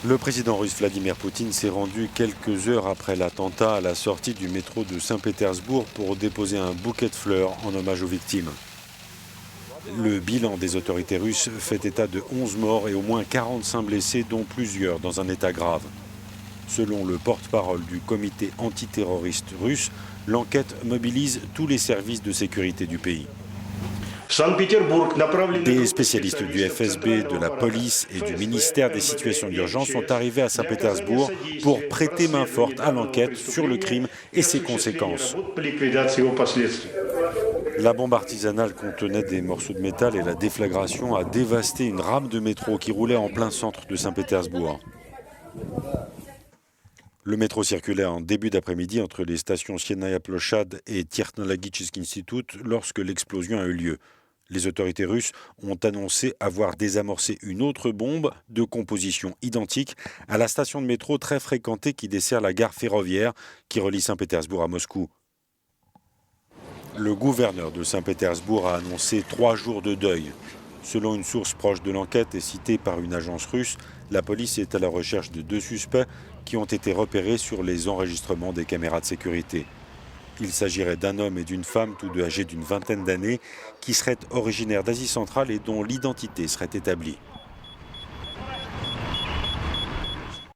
Le président russe Vladimir Poutine s'est rendu quelques heures après l'attentat à la sortie du métro de Saint-Pétersbourg pour déposer un bouquet de fleurs en hommage aux victimes. Le bilan des autorités russes fait état de 11 morts et au moins 45 blessés, dont plusieurs dans un état grave. Selon le porte-parole du comité antiterroriste russe, l'enquête mobilise tous les services de sécurité du pays. Des spécialistes du FSB, de la police et du ministère des situations d'urgence sont arrivés à Saint-Pétersbourg pour prêter main forte à l'enquête sur le crime et ses conséquences. La bombe artisanale contenait des morceaux de métal et la déflagration a dévasté une rame de métro qui roulait en plein centre de Saint-Pétersbourg. Le métro circulait en début d'après-midi entre les stations Siennaia Plochad et Technologiczny Institut lorsque l'explosion a eu lieu. Les autorités russes ont annoncé avoir désamorcé une autre bombe de composition identique à la station de métro très fréquentée qui dessert la gare ferroviaire qui relie Saint-Pétersbourg à Moscou. Le gouverneur de Saint-Pétersbourg a annoncé 3 jours de deuil. Selon une source proche de l'enquête et citée par une agence russe, la police est à la recherche de 2 suspects qui ont été repérés sur les enregistrements des caméras de sécurité. Il s'agirait d'un homme et d'une femme, tous deux âgés d'une vingtaine d'années, qui seraient originaires d'Asie centrale et dont l'identité serait établie.